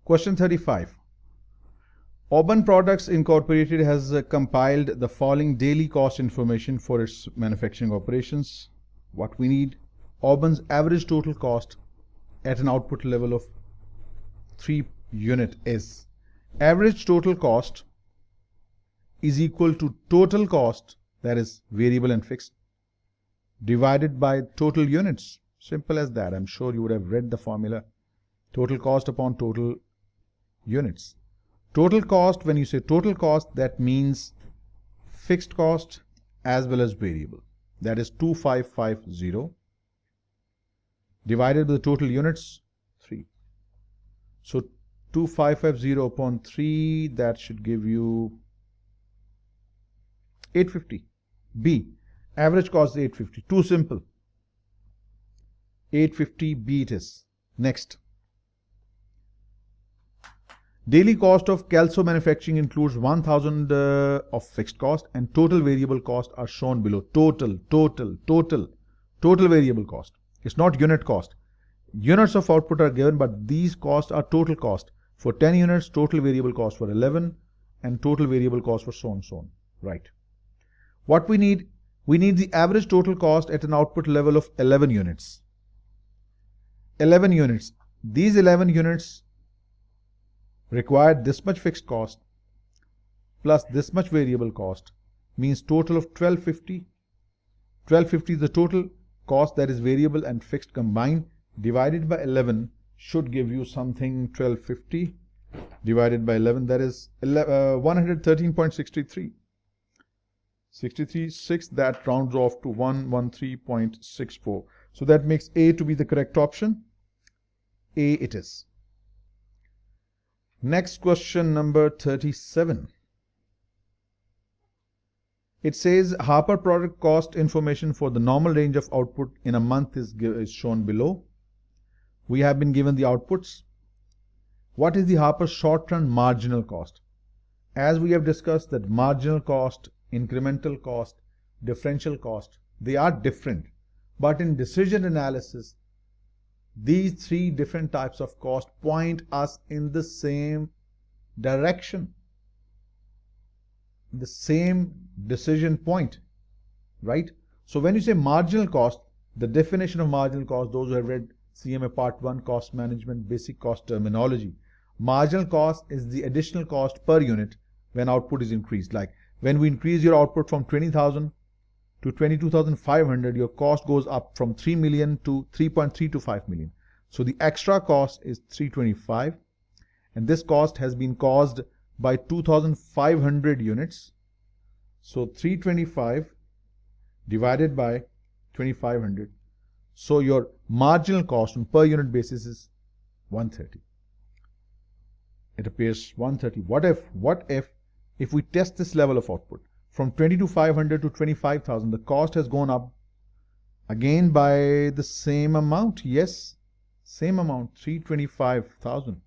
Question 35. Auburn Products Incorporated has compiled the following daily cost information for its manufacturing operations. What we need: Auburn's average total cost at an output level of 3 unit is average total cost is equal to total cost, that is variable and fixed, divided by total units. Simple as that. I'm sure you would have read the formula. Total cost upon total units. Total cost, when you say total cost, that means fixed cost as well as variable. That is 2550 divided by the total units, 3. So 2550 upon 3, that should give you 850. B. Average cost is 850. Too simple. 850 B it is. Next. Daily cost of Calso manufacturing includes 1000 of fixed cost and total variable cost are shown below. Total variable cost. It's not unit cost. Units of output are given, but these costs are total cost. For 10 units, total variable cost for 11 and total variable cost for so on. Right. What we need the average total cost at an output level of 11 units. 11 units. These 11 units require this much fixed cost plus this much variable cost, means total of 1250. 1250 is the total cost, that is variable and fixed combined, divided by 11 should give you something. 1250 divided by 11, that is 113.63. 63.6, that rounds off to 113.64. So that makes A to be the correct option. A it is. Next question, number 37. It says Harper product cost information for the normal range of output in a month is shown below. We have been given the outputs. What is the Harper short-run marginal cost? As we have discussed, that marginal cost, incremental cost, differential cost, they are different. But in decision analysis, these three different types of cost point us in the same direction, the same decision point, right? So when you say marginal cost, the definition of marginal cost, those who have read CMA Part 1 cost management, basic cost terminology, marginal cost is the additional cost per unit when output is increased. Like when we increase your output from 20,000 to 22,500, your cost goes up from 3 million to 3.3 to 5 million. So the extra cost is 325, and this cost has been caused by 2,500 units. So 325 divided by 2,500. So your marginal cost on per unit basis is 130. It appears 130. What if we test this level of output from 22,500 to 25,000, the cost has gone up again by the same amount? Yes, same amount, 325,000.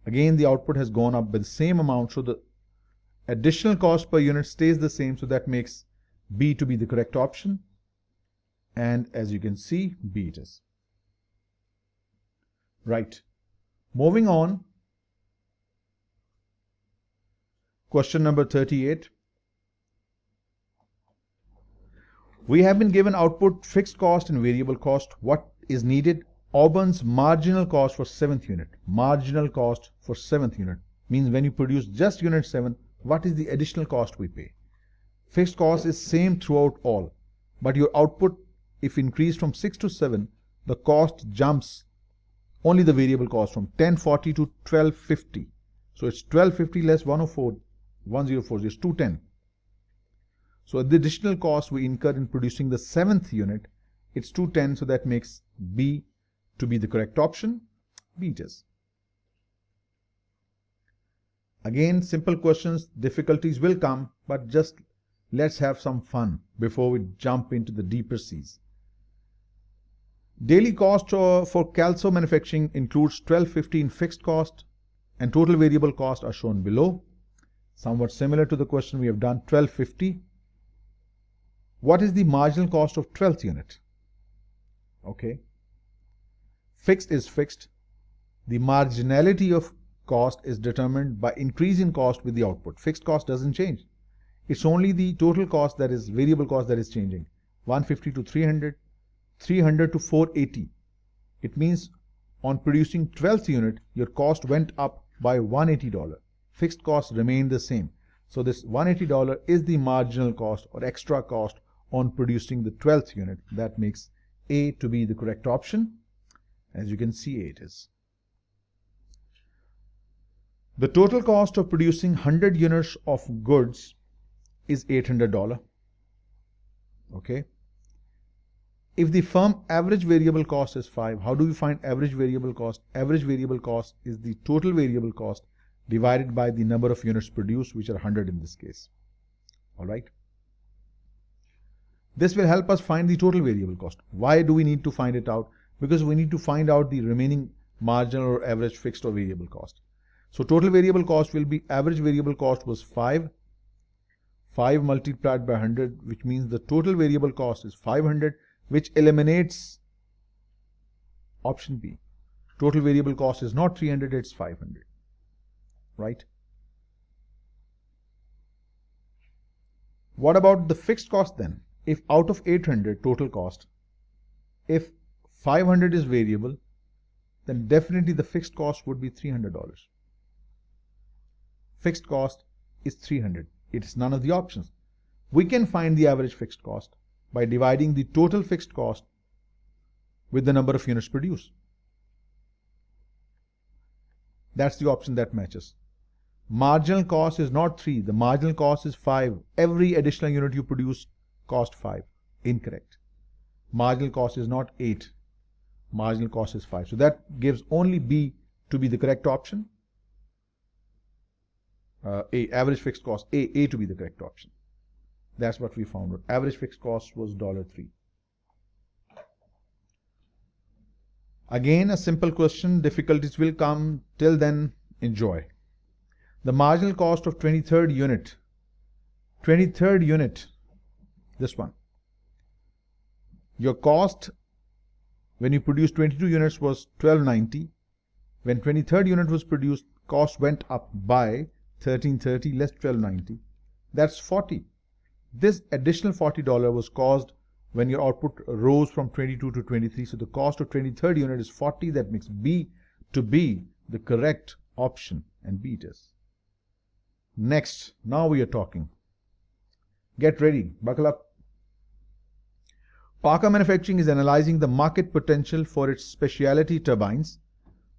Again, the output has gone up by the same amount, so the additional cost per unit stays the same, so that makes B to be the correct option. And as you can see, B it is. Right. Moving on. Question number 38. We have been given output, fixed cost and variable cost. What is needed? Auburn's marginal cost for 7th unit. Marginal cost for 7th unit means when you produce just unit 7, what is the additional cost we pay? Fixed cost is same throughout all, but your output, if increased from 6 to 7, the cost jumps, only the variable cost, from 1040 to 1250. So it's 1250 less 104, 1040 is 210. So the additional cost we incurred in producing the 7th unit, it's 210, so that makes B to be the correct option. B it is. Again, simple questions, difficulties will come, but just let's have some fun before we jump into the deeper seas. Daily cost for Calso manufacturing includes 1250 in fixed cost and total variable cost are shown below. Somewhat similar to the question we have done, 1250. What is the marginal cost of 12th unit? Okay. Fixed is fixed. The marginality of cost is determined by increase in cost with the output. Fixed cost doesn't change. It's only the total cost, that is variable cost, that is changing. 150 to 300, 300 to 480. It means on producing 12th unit, your cost went up by $180. Fixed cost remained the same. So this $180 is the marginal cost or extra cost on producing the 12th unit. That makes A to be the correct option. As you can see, it is. The total cost of producing 100 units of goods is $800. Okay. If the firm average variable cost is 5, how do we find average variable cost? Average variable cost is the total variable cost divided by the number of units produced, which are 100 in this case. All right. This will help us find the total variable cost. Why do we need to find it out? Because we need to find out the remaining marginal or average fixed or variable cost. So total variable cost will be, average variable cost was 5. 5 multiplied by 100, which means the total variable cost is 500, which eliminates option B. Total variable cost is not 300, it's 500. Right? What about the fixed cost then? If out of 800 total cost, if 500 is variable, then definitely the fixed cost would be $300. Fixed cost is 300. It's none of the options. We can find the average fixed cost by dividing the total fixed cost with the number of units produced. That's the option that matches. Marginal cost is not 3. The marginal cost is 5. Every additional unit you produce cost 5. Incorrect. Marginal cost is not 8. Marginal cost is 5. So that gives only B to be the correct option. Average fixed cost, A to be the correct option. That's what we found. Average fixed cost was $3. Again, a simple question. Difficulties will come. Till then, enjoy. The marginal cost of 23rd unit. 23rd unit, this one. Your cost when you produced 22 units was $12.90. When 23rd unit was produced, cost went up by $13.30 less $12.90. That's 40. This additional $40 was caused when your output rose from 22 to 23. So the cost of 23rd unit is 40. That makes B to be the correct option, and B it is. Next, now we are talking. Get ready, buckle up. Parker Manufacturing is analyzing the market potential for its specialty turbines.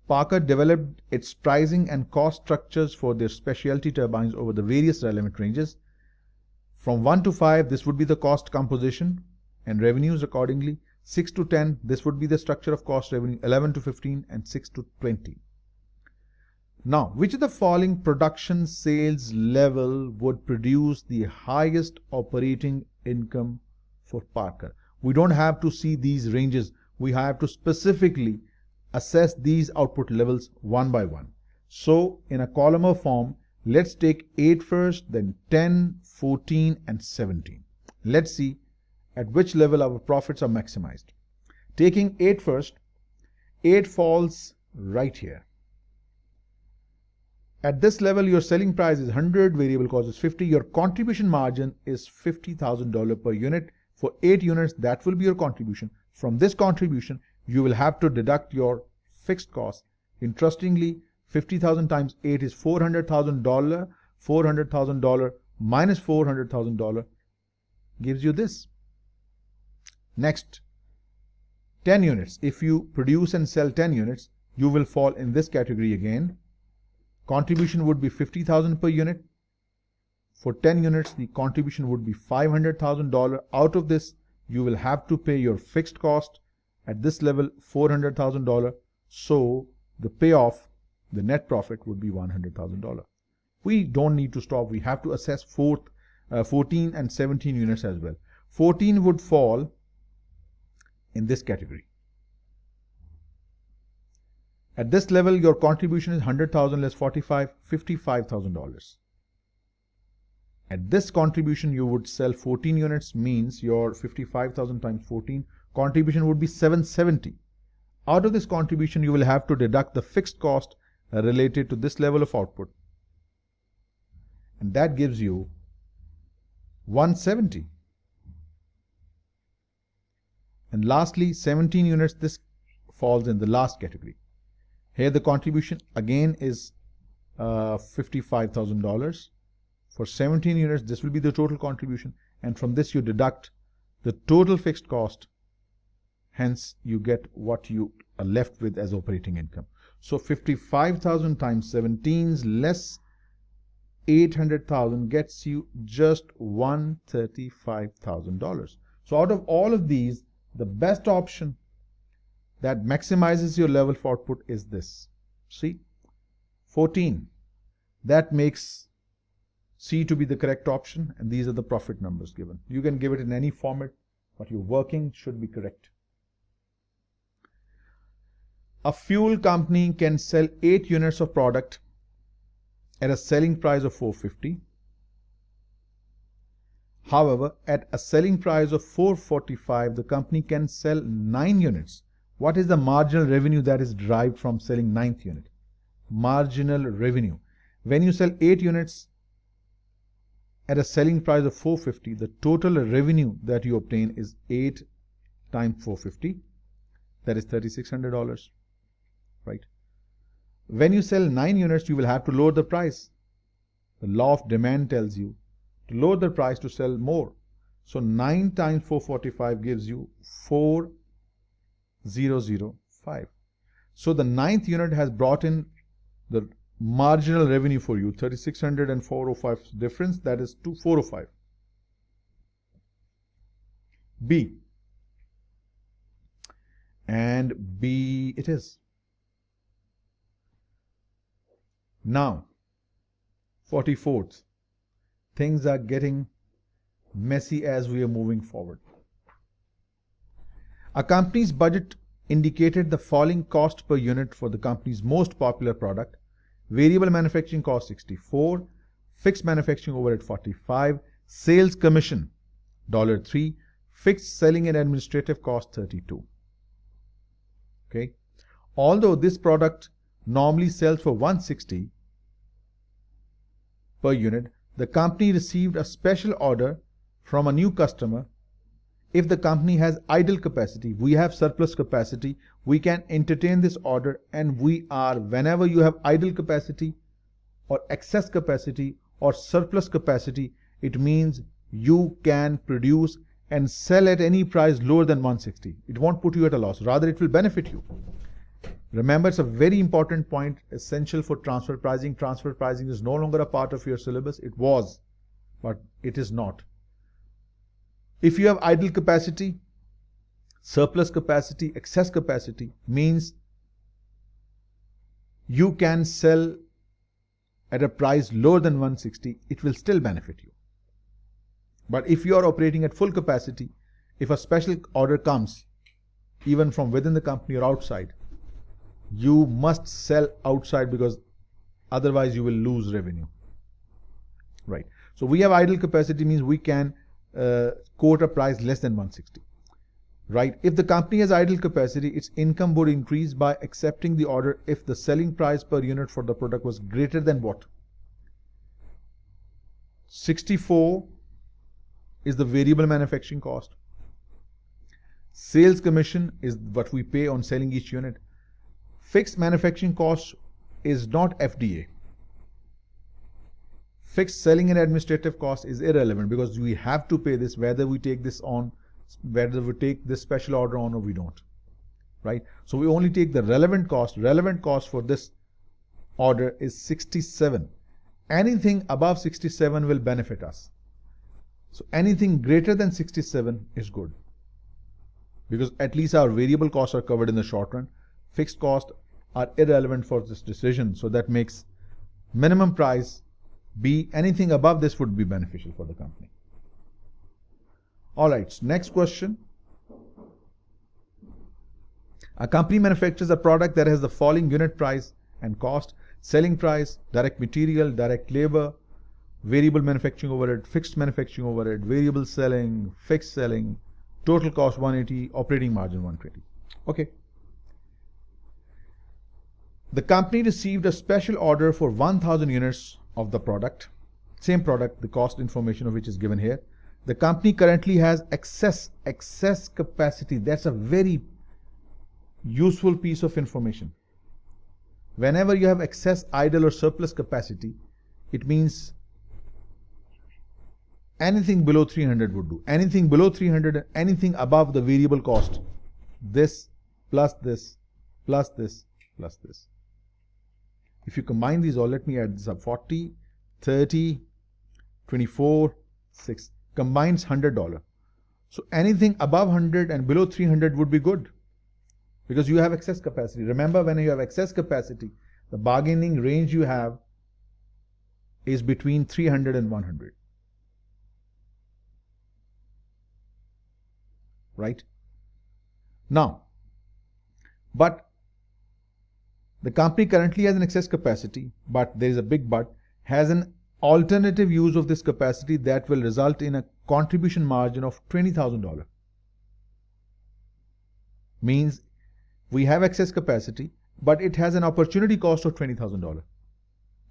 Parker developed its pricing and cost structures for their specialty turbines over the various relevant ranges. From 1 to 5, this would be the cost composition and revenues accordingly. 6 to 10, this would be the structure of cost revenue. 11 to 15 and 6 to 20. Now, which of the following production sales level would produce the highest operating income for Parker? We don't have to see these ranges. We have to specifically assess these output levels one by one. So in a columnar form, let's take 8 first, then 10, 14 and 17. Let's see at which level our profits are maximized. Taking 8 first, 8 falls right here. At this level, your selling price is 100, variable cost is 50, your contribution margin is $50,000 per unit. For 8 units, that will be your contribution. From this contribution, you will have to deduct your fixed cost. Interestingly, 50,000 times 8 is $400,000. $400,000 minus $400,000 gives you this. Next, 10 units. If you produce and sell 10 units, you will fall in this category again. Contribution would be 50,000 per unit. For 10 units, the contribution would be $500,000. Out of this, you will have to pay your fixed cost. At this level, $400,000. So the payoff, the net profit would be $100,000. We don't need to stop. We have to assess 14 and 17 units as well. 14 would fall in this category. At this level, your contribution is $100,000 less 45, $55,000. At this contribution, you would sell 14 units, means your 55,000 times 14 contribution would be 770. Out of this contribution, you will have to deduct the fixed cost related to this level of output. And that gives you 170. And lastly, 17 units, this falls in the last category. Here the contribution again is $55,000. For 17 units, this will be the total contribution, and from this you deduct the total fixed cost. Hence, you get what you are left with as operating income. So 55,000 times 17 less 800,000 gets you just $135,000. So out of all of these, the best option that maximizes your level of output is this. See, 14. That makes C to be the correct option, and these are the profit numbers given. You can give it in any format, but your working should be correct. A fuel company can sell 8 units of product at a selling price of $450. However, at a selling price of $445, the company can sell 9 units. What is the marginal revenue that is derived from selling 9th unit? Marginal revenue. When you sell 8 units at a selling price of $450, the total revenue that you obtain is 8 times $450. That is $3,600. Right? When you sell 9 units, you will have to lower the price. The law of demand tells you to lower the price to sell more. So 9 times 445 gives you 4,005. So the 9th unit has brought in the marginal revenue for you, 3,600 and 405 difference, that is 405. B. And B it is. Now, 44th. Things are getting messy as we are moving forward. A company's budget indicated the falling cost per unit for the company's most popular product. Variable manufacturing cost 64, fixed manufacturing overhead 45, sales commission $3, fixed selling and administrative cost 32. Okay. Although this product normally sells for 160 per unit, the company received a special order from a new customer. If the company has idle capacity, we have surplus capacity, we can entertain this order, and whenever you have idle capacity or excess capacity or surplus capacity, it means you can produce and sell at any price lower than 160. It won't put you at a loss, rather it will benefit you. Remember, it's a very important point, essential for transfer pricing. Transfer pricing is no longer a part of your syllabus. It was, but it is not. If you have idle capacity, surplus capacity, excess capacity, means you can sell at a price lower than 160, it will still benefit you. But if you are operating at full capacity, if a special order comes, even from within the company or outside, you must sell outside, because otherwise you will lose revenue. Right. So we have idle capacity means we can quote a price less than 160. Right. If the company has idle capacity, its income would increase by accepting the order if the selling price per unit for the product was greater than what? 64 is the variable manufacturing cost. Sales commission is what we pay on selling each unit. Fixed manufacturing cost is not FDA. Fixed selling and administrative cost is irrelevant, because we have to pay this whether we take this special order on or we don't. Right? So we only take the relevant cost. Relevant cost for this order is 67. Anything above 67 will benefit us. So anything greater than 67 is good, because at least our variable costs are covered in the short run. Fixed costs are irrelevant for this decision. So that makes minimum price B. Anything above this would be beneficial for the company. Alright, so next question. A company manufactures a product that has the following unit price and cost: selling price, direct material, direct labor, variable manufacturing overhead, fixed manufacturing overhead, variable selling, fixed selling, total cost 180, operating margin 120. Okay. The company received a special order for 1,000 units of the product. Same product, the cost information of which is given here. The company currently has excess capacity. That's a very useful piece of information. Whenever you have excess, idle or surplus capacity, it means anything below 300 would do. Anything below 300, anything above the variable cost. This plus this plus this plus this. If you combine these all, let me add this up. 40, 30, 24, 6. Combines $100. So anything above 100 and below 300 would be good, because you have excess capacity. Remember, when you have excess capacity, the bargaining range you have is between 300 and 100. Right? Now, but the company currently has an excess capacity, but there is a big but, has an alternative use of this capacity that will result in a contribution margin of $20,000. Means we have excess capacity, but it has an opportunity cost of $20,000.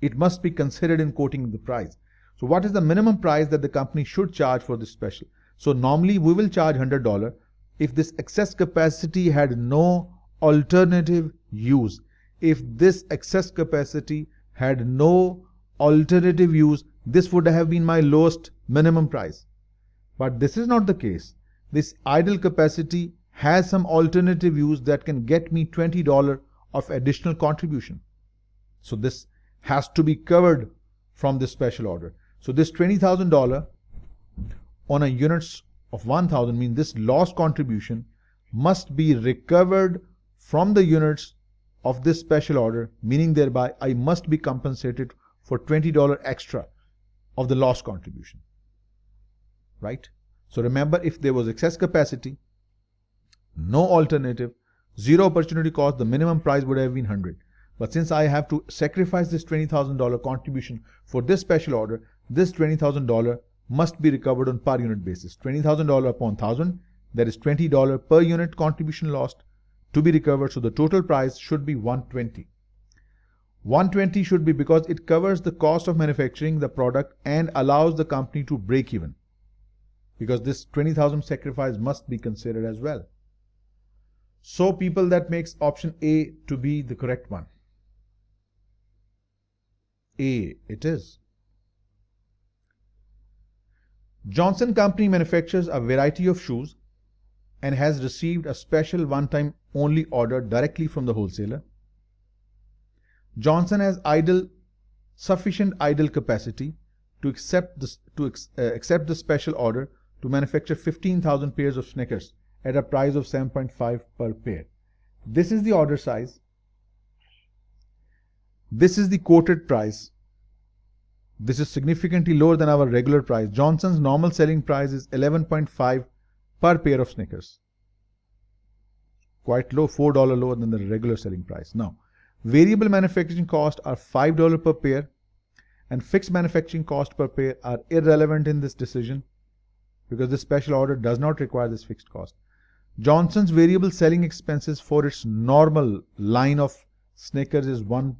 It must be considered in quoting the price. So what is the minimum price that the company should charge for this special? So normally we will charge $100 if this excess capacity had no alternative use. If this excess capacity had no alternative use, this would have been my lowest minimum price. But this is not the case. This idle capacity has some alternative use that can get me $20 of additional contribution. So this has to be covered from this special order. So this $20,000 on a units of 1,000 means this lost contribution must be recovered from the units of this special order, meaning thereby I must be compensated for $20 extra of the lost contribution. Right? So remember, if there was excess capacity, no alternative, zero opportunity cost, the minimum price would have been 100. But since I have to sacrifice this $20,000 contribution for this special order, this $20,000 must be recovered on per unit basis. $20,000 upon 1,000, that is $20 per unit contribution lost to be recovered. So the total price should be $120. $120 should be because it covers the cost of manufacturing the product and allows the company to break even. Because this 20,000 sacrifice must be considered as well. So people, that makes option A to be the correct one. A it is. Johnson Company manufactures a variety of shoes and has received a special one-time only order directly from the wholesaler. Johnson has sufficient idle capacity to accept the special order to manufacture 15,000 pairs of Snickers at a price of 7.5 per pair. This is the order size. This is the quoted price. This is significantly lower than our regular price. Johnson's normal selling price is 11.5 per pair of Snickers. Quite low, $4 lower than the regular selling price. Now, variable manufacturing costs are $5 per pair and fixed manufacturing cost per pair are irrelevant in this decision because this special order does not require this fixed cost. Johnson's variable selling expenses for its normal line of Snickers is $1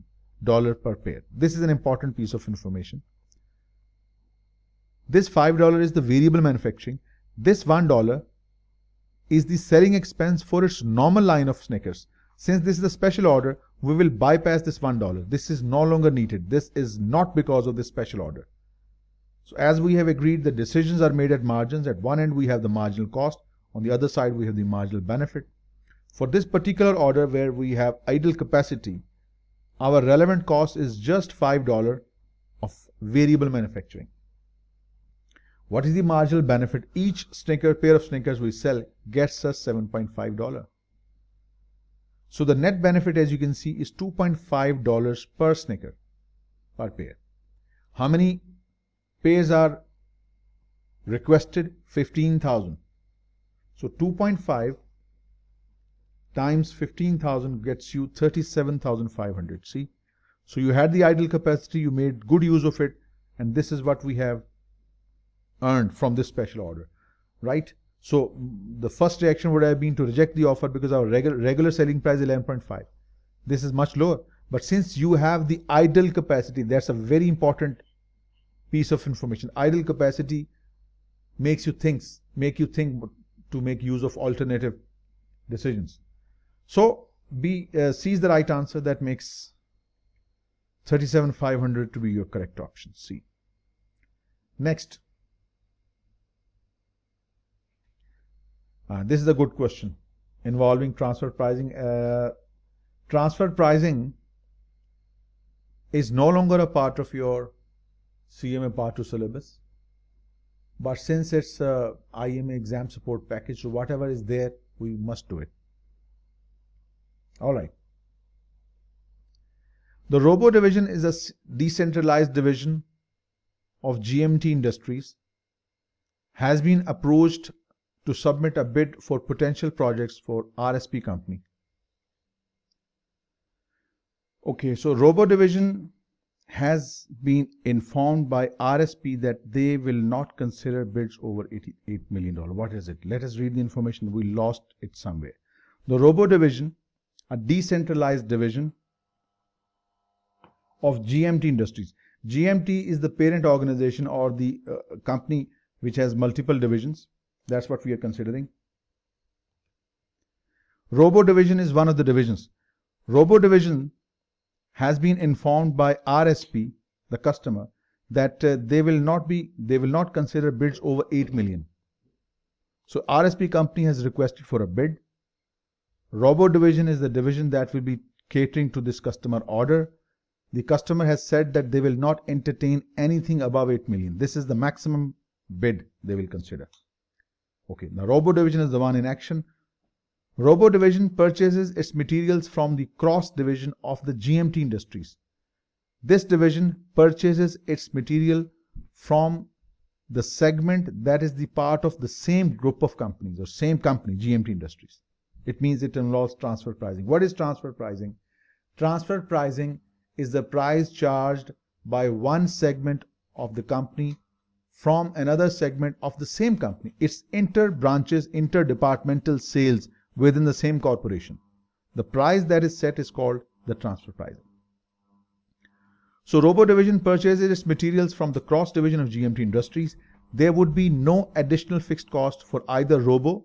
per pair. This is an important piece of information. This $5 is the variable manufacturing. This $1 is the selling expense for its normal line of Snickers. Since this is a special order, we will bypass this $1. This is no longer needed. This is not because of this special order. So as we have agreed, the decisions are made at margins. At one end we have the marginal cost. On the other side we have the marginal benefit. For this particular order where we have idle capacity, our relevant cost is just $5 of variable manufacturing. What is the marginal benefit? Each pair of Snickers we sell gets us $7.5. So the net benefit, as you can see, is $2.5 per Snicker per pair. How many pairs are requested? 15,000. So 2.5 times 15,000 gets you 37,500. See? So you had the idle capacity, you made good use of it, and this is what we have earned from this special order, right? So the first reaction would have been to reject the offer because our regular selling price is 11.5. This is much lower. But since you have the idle capacity, that's a very important piece of information. Idle capacity make you think to make use of alternative decisions. So C is the right answer. That makes 37,500 to be your correct option, C. Next. This is a good question involving transfer pricing. Transfer pricing is no longer a part of your CMA Part 2 syllabus. But since it's a IMA exam support package, so whatever is there, we must do it. All right. The Robo division is a decentralized division of GMT Industries, has been approached to submit a bid for potential projects for RSP company. Okay, so Robo division has been informed by RSP that they will not consider bids over $88 million. What is it? Let us read the information. We lost it somewhere. The Robo division, a decentralized division of GMT Industries. GMT is the parent organization or the company which has multiple divisions. That's what we are considering. Robo division is one of the divisions. Robo division has been informed by RSP, the customer, that they will not consider bids over 8 million. So RSP company has requested for a bid. Robo division is the division that will be catering to this customer order. The customer has said that they will not entertain anything above 8 million. This is the maximum bid they will consider. Okay, now Robo division is the one in action. Robo division purchases its materials from the cross division of the GMT Industries. This division purchases its material from the segment that is the part of the same group of companies or same company, GMT Industries. It means it involves transfer pricing. What is transfer pricing? Transfer pricing is the price charged by one segment of the company from another segment of the same company. It's inter-branches, inter-departmental sales within the same corporation. The price that is set is called the transfer pricing. So Robo division purchases its materials from the cross division of GMT Industries. There would be no additional fixed cost for either Robo,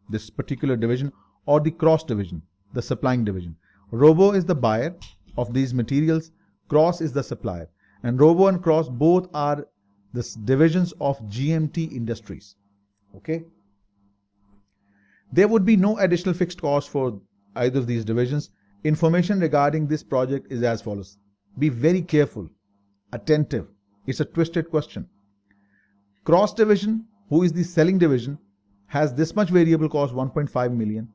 this particular division, or the cross division, the supplying division. Robo is the buyer of these materials, cross is the supplier, and Robo and cross both are the divisions of GMT Industries. Okay. There would be no additional fixed cost for either of these divisions. Information regarding this project is as follows. Be very careful, attentive. It's a twisted question. Cross division, who is the selling division, has this much variable cost, 1.5 million,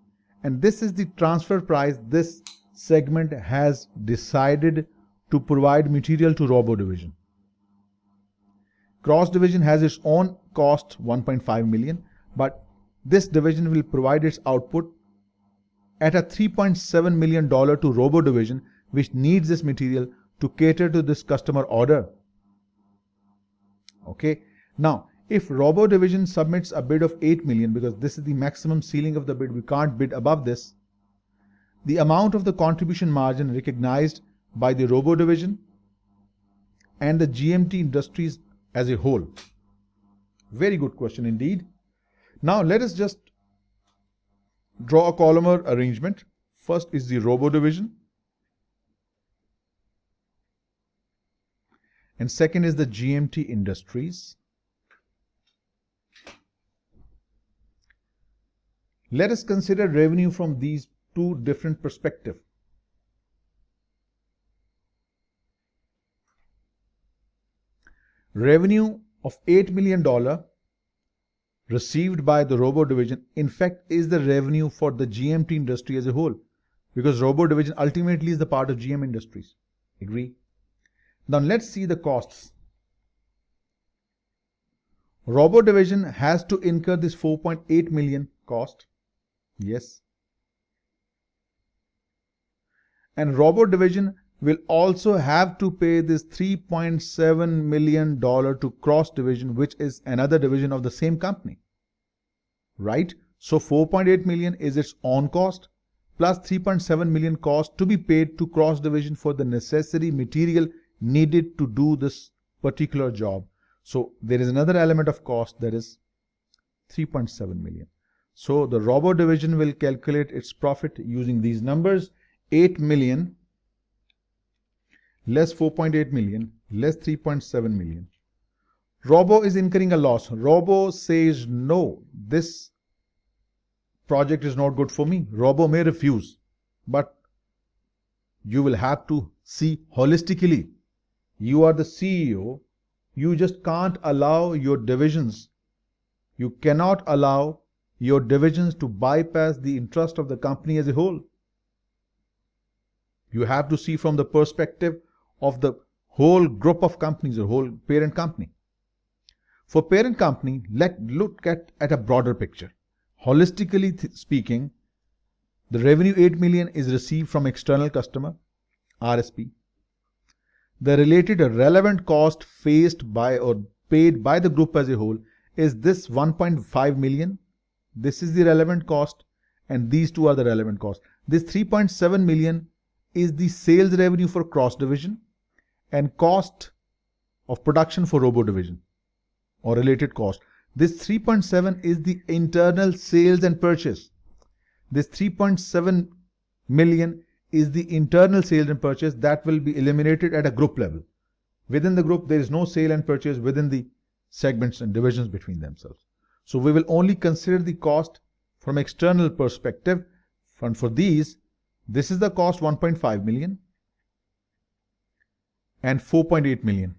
and this is the transfer price this segment has decided to provide material to Robo division. Cross division has its own cost, 1.5 million, but this division will provide its output at a $3.7 million to Robo division, which needs this material to cater to this customer order. Okay. Now, if Robo division submits a bid of 8 million, because this is the maximum ceiling of the bid, we can't bid above this, the amount of the contribution margin recognized by the Robo division and the GMT Industries as a whole. Very good question indeed. Now let us just draw a columnar arrangement. First is the Robo division, and second is the GMT Industries. Let us consider revenue from these two different perspectives. Revenue of $8 million received by the Robo division, in fact, is the revenue for the GMT industry as a whole, because Robo division ultimately is the part of GM Industries. Agree? Now let's see the costs. Robo division has to incur this 4.8 million cost. Yes. And Robo division will also have to pay this $3.7 million to cross division, which is another division of the same company. Right? So 4.8 million is its own cost. plus 3.7 million cost to be paid to cross division for the necessary material needed to do this particular job. So there is another element of cost, that is 3.7 million. So the robo division will calculate its profit using these numbers: 8 million less 4.8 million less 3.7 million. Robo is incurring a loss. Robo says, no, this project is not good for me. Robo may refuse, but you will have to see holistically. You are the CEO. You just can't allow your divisions. You cannot allow your divisions to bypass the interest of the company as a whole. You have to see from the perspective of the whole group of companies, or whole parent company. For parent company, let's look at a broader picture. Holistically speaking, the revenue 8 million is received from external customer, RSP. The related relevant cost faced by or paid by the group as a whole is this 1.5 million. This is the relevant cost, and these two are the relevant costs. This 3.7 million is the sales revenue for cross division and cost of production for robo division or related cost. This 3.7 is the internal sales and purchase. This 3.7 million is the internal sales and purchase that will be eliminated at a group level. Within the group, there is no sale and purchase within the segments and divisions between themselves. So we will only consider the cost from external perspective. And for these, this is the cost 1.5 million and 4.8 million.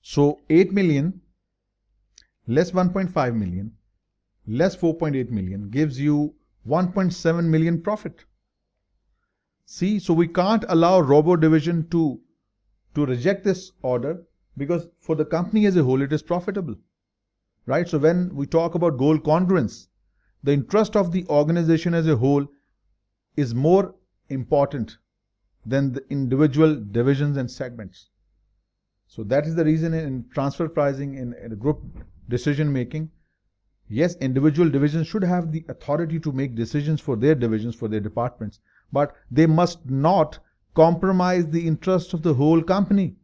So 8 million less 1.5 million less 4.8 million gives you 1.7 million profit. See, so we can't allow robo division to reject this order, because for the company as a whole it is profitable, right? So when we talk about goal congruence, the interest of the organization as a whole is more important than the individual divisions and segments. So that is the reason in transfer pricing, in group decision making, yes, individual divisions should have the authority to make decisions for their divisions, for their departments, but they must not compromise the interests of the whole company.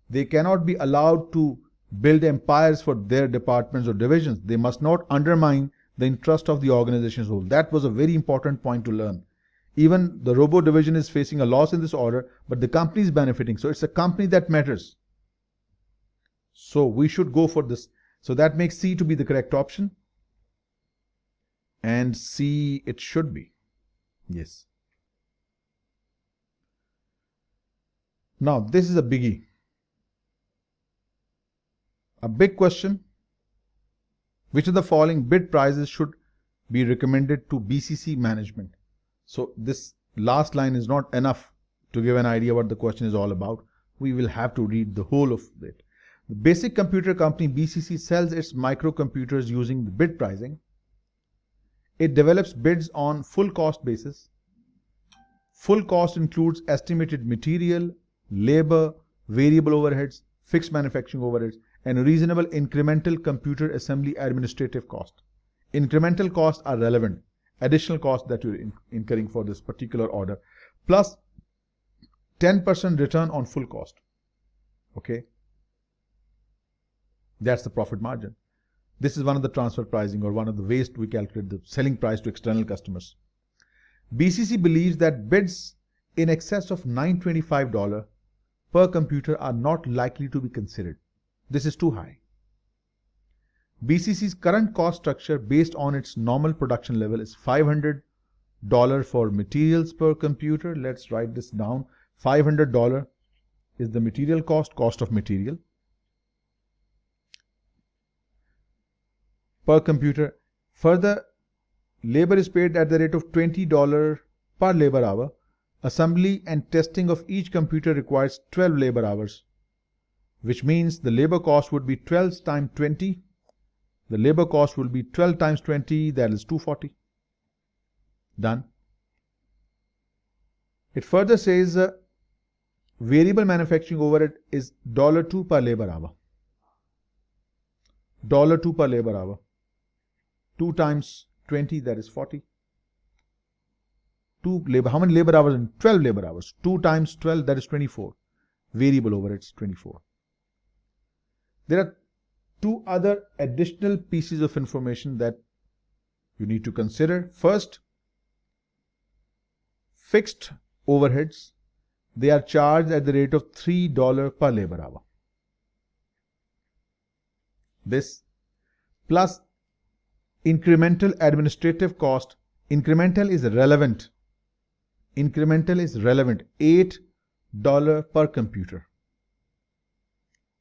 They cannot be allowed to build empires for their departments or divisions. They must not undermine the interest of the organization as a whole. That was a very important point to learn. Even the robo division is facing a loss in this order, but the company is benefiting. So it's a company that matters. So we should go for this. So that makes C to be the correct option. And C it should be. Yes. Now this is a biggie. A big question. Which of the following bid prices should be recommended to BCC management? So this last line is not enough to give an idea what the question is all about. We will have to read the whole of it. The basic computer company BCC sells its microcomputers using the bid pricing. It develops bids on full cost basis. Full cost includes estimated material, labor, variable overheads, fixed manufacturing overheads, and reasonable incremental computer assembly administrative cost. Incremental costs are relevant, additional costs that you're incurring for this particular order, plus 10% return on full cost. Okay, that's the profit margin. This is one of the transfer pricing, or one of the ways we calculate the selling price to external customers. BCC believes that bids in excess of $925 per computer are not likely to be considered. This is too high. BCC's current cost structure based on its normal production level is $500 for materials per computer. Let's write this down. $500 is the material cost of material per computer. Further, labor is paid at the rate of $20 per labor hour. Assembly and testing of each computer requires 12 labor hours, which means the labor cost would be 12 times 20. The labor cost will be 12 times 20, that is 240. Done. It further says variable manufacturing overhead is $2 per labor hour. $2 per labor hour. 2 times 20, that is 40. 2 labor, how many labor hours? 12 labor hours. 2 times 12, that is 24. Variable overheads, 24. There are 2 other additional pieces of information that you need to consider. First, fixed overheads, they are charged at the rate of $3 per labor hour. This plus incremental administrative cost. Incremental is relevant. Incremental is relevant. $8 per computer.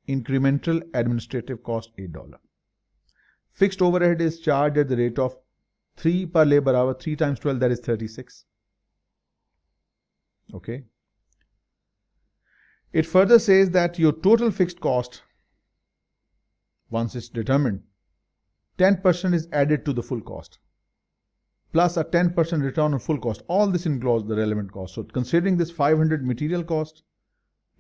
Incremental administrative cost, $8. Fixed overhead is charged at the rate of 3 per labor hour. 3 times 12, that is 36. Okay. It further says that your total fixed cost, once it's determined, 10% is added to the full cost, plus a 10% return on full cost. All this includes the relevant cost. So considering this 500 material cost,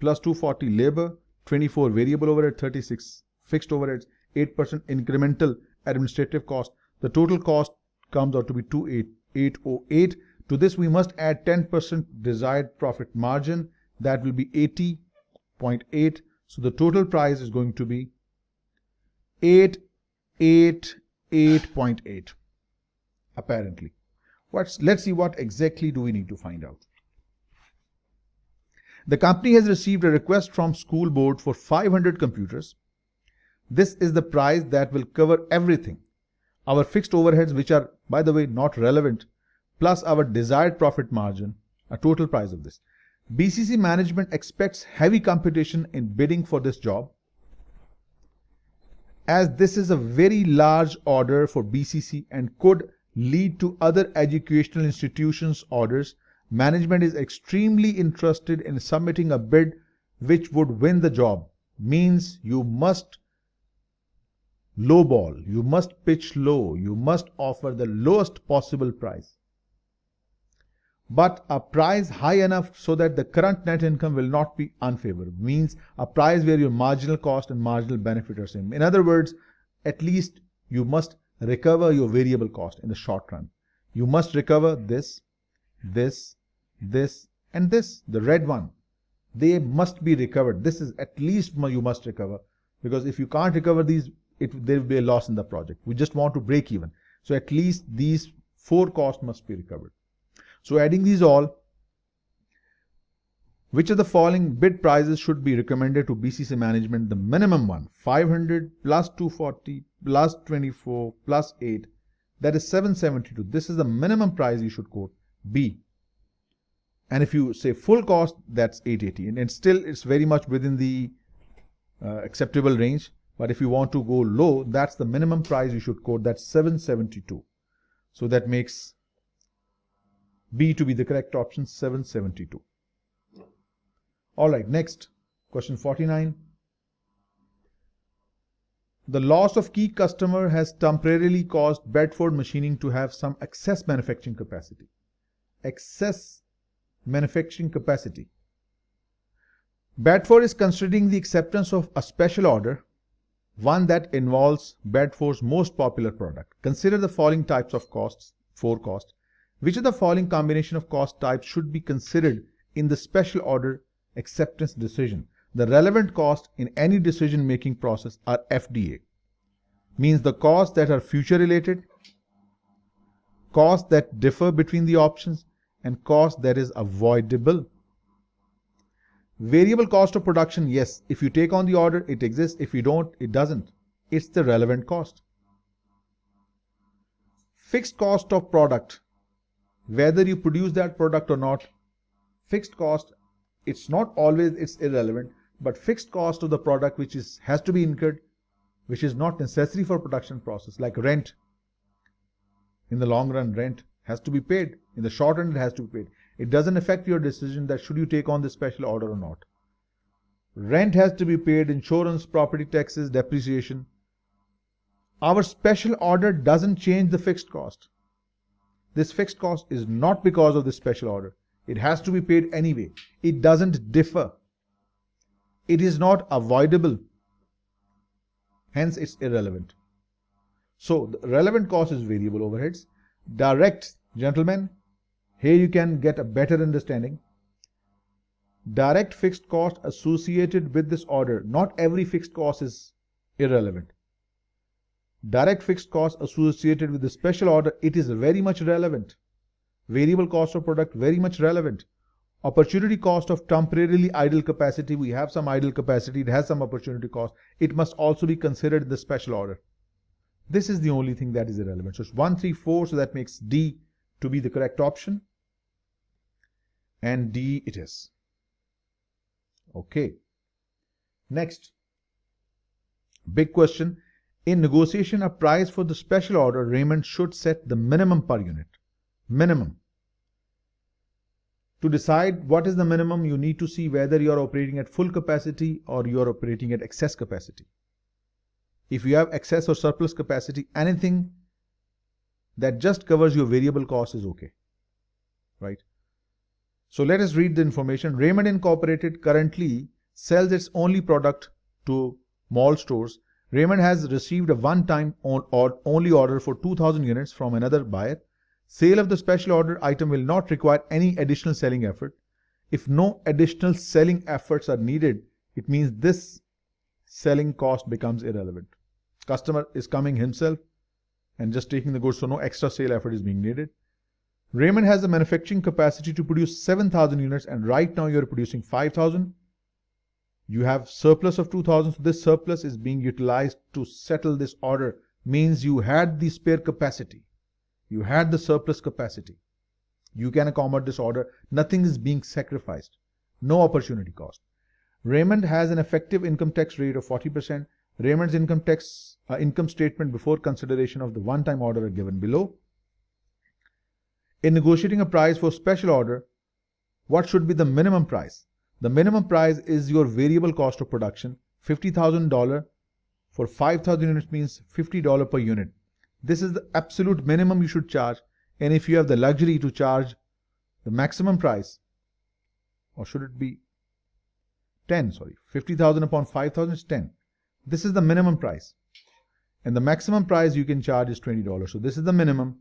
plus 240 labor, 24 variable overhead, 36 fixed overheads, 8% incremental administrative cost, the total cost comes out to be 2808. To this we must add 10% desired profit margin, that will be 80.8. So the total price is going to be 888.8 apparently. Let's see what exactly do we need to find out. The company has received a request from school board for 500 computers. This is the price that will cover everything. Our fixed overheads, which are, by the way, not relevant, plus our desired profit margin, a total price of this. BCC management expects heavy competition in bidding for this job. As this is a very large order for BCC and could lead to other educational institutions' orders, management is extremely interested in submitting a bid which would win the job. Means you must lowball, you must pitch low, you must offer the lowest possible price, but a price high enough so that the current net income will not be unfavorable. Means a price where your marginal cost and marginal benefit are same. In other words, at least you must recover your variable cost in the short run. You must recover this, this, this, and this, the red one. They must be recovered. This is at least you must recover, because if you can't recover these, there will be a loss in the project. We just want to break even. So at least these 4 costs must be recovered. So adding these all, which of the following bid prices should be recommended to BCC management? The minimum one, 500 plus 240 plus 24 plus 8, that is 772. This is the minimum price you should quote, B. And if you say full cost, that's 880. And still it's very much within the acceptable range. But if you want to go low, that's the minimum price you should quote, that's 772. So that makes B to be the correct option, 772. All right, next, question 49. The loss of key customer has temporarily caused Bedford Machining to have some excess manufacturing capacity. Excess manufacturing capacity. Bedford is considering the acceptance of a special order, one that involves Bedford's most popular product. Consider the following types of costs, 4 costs. Which of the following combination of cost types should be considered in the special order acceptance decision? The relevant costs in any decision-making process are FDA. Means the costs that are future related, costs that differ between the options, and cost that is avoidable. Variable cost of production, yes, if you take on the order, it exists. If you don't, it doesn't. It's the relevant cost. Fixed cost of product, whether you produce that product or not, fixed cost, it's not always, it's irrelevant, but fixed cost of the product which has to be incurred, which is not necessary for production process, like rent. In the long run, rent has to be paid. In the short run, it has to be paid. It doesn't affect your decision that should you take on the special order or not. Rent has to be paid, insurance, property taxes, depreciation. Our special order doesn't change the fixed cost. This fixed cost is not because of the special order. It has to be paid anyway. It doesn't differ. It is not avoidable. Hence, it's irrelevant. So the relevant cost is variable overheads. Direct, gentlemen, here you can get a better understanding. Direct fixed cost associated with this order. Not every fixed cost is irrelevant. Direct fixed cost associated with the special order, it is very much relevant. Variable cost of product, very much relevant. Opportunity cost of temporarily idle capacity. We have some idle capacity, it has some opportunity cost. It must also be considered in the special order. This is the only thing that is irrelevant. So it's 1, 3, 4, so that makes D to be the correct option. And D it is. Okay. Next. Big question. In negotiation a price for the special order, Raymond should set the minimum per unit. Minimum. To decide what is the minimum, you need to see whether you are operating at full capacity or you are operating at excess capacity. If you have excess or surplus capacity, anything that just covers your variable cost is okay. Right? So let us read the information. Raymond Incorporated currently sells its only product to mall stores. Raymond has received a one-time only order for 2,000 units from another buyer. Sale of the special order item will not require any additional selling effort. If no additional selling efforts are needed, it means this selling cost becomes irrelevant. Customer is coming himself and just taking the goods, so no extra sale effort is being needed. Raymond has the manufacturing capacity to produce 7,000 units and right now you are producing 5,000. You have surplus of 2,000, so this surplus is being utilized to settle this order. Means you had the spare capacity. You had the surplus capacity. You can accommodate this order. Nothing is being sacrificed. No opportunity cost. Raymond has an effective income tax rate of 40%. Raymond's income statement before consideration of the one-time order are given below. In negotiating a price for special order, what should be the minimum price? The minimum price is your variable cost of production. $50,000 for 5,000 units means $50 per unit. This is the absolute minimum you should charge, and if you have the luxury to charge the maximum price, or should it be 10, 50,000 upon 5,000 is 10. This is the minimum price, and the maximum price you can charge is $20. So this is the minimum,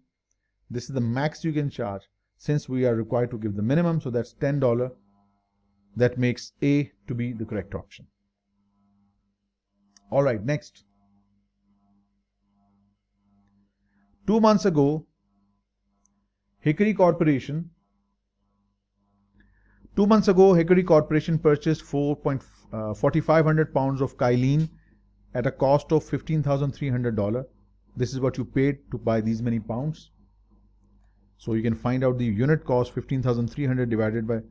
this is the max you can charge. Since we are required to give the minimum, so that's $10. That makes A to be the correct option. Alright, next. 2 months ago, Hickory Corporation purchased 4,500 pounds of kaolin at a cost of $15,300. This is what you paid to buy these many pounds. So you can find out the unit cost, 15,300 divided by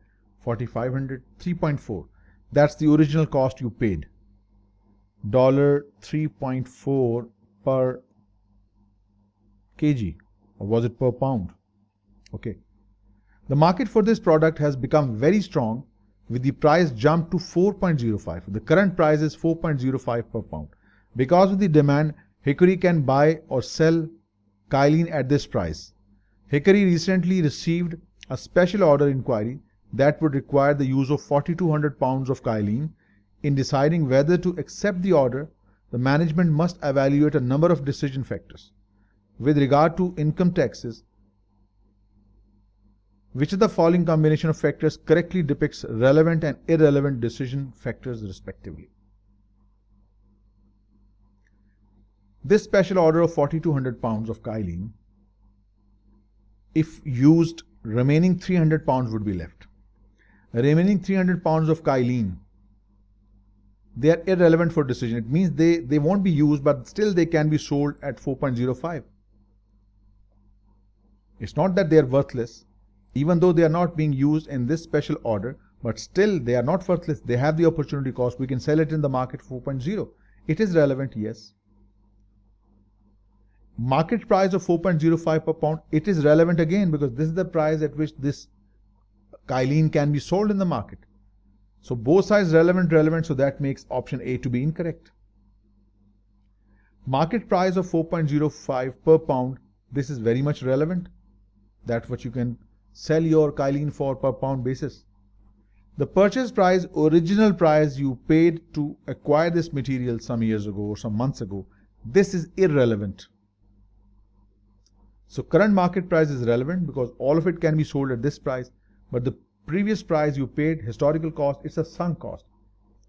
4,500, 3.4. That's the original cost you paid. $3.4 per kg, or was it per pound? Okay. The market for this product has become very strong with the price jumped to 4.05. The current price is 4.05 per pound. Because of the demand, Hickory can buy or sell kaolin at this price. Hickory recently received a special order inquiry that would require the use of 4,200 pounds of kaolin. In deciding whether to accept the order, the management must evaluate a number of decision factors. With regard to income taxes, which of the following combination of factors correctly depicts relevant and irrelevant decision factors respectively? This special order of 4,200 pounds of kaolin, if used, remaining 300 pounds would be left. Remaining 300 pounds of kaolin, they are irrelevant for decision. It means they won't be used, but still they can be sold at 4.05. It's not that they are worthless, even though they are not being used in this special order, but still they are not worthless. They have the opportunity cost. We can sell it in the market 4.0. It is relevant, yes. Market price of 4.05 per pound, it is relevant again because this is the price at which this kaolin can be sold in the market. So both sides relevant, so that makes option A to be incorrect. Market price of 4.05 per pound, this is very much relevant. That's what you can sell your kaolin for per pound basis. The purchase price, original price you paid to acquire this material some years ago or some months ago, this is irrelevant. So current market price is relevant because all of it can be sold at this price, but the previous price you paid, historical cost, it's a sunk cost.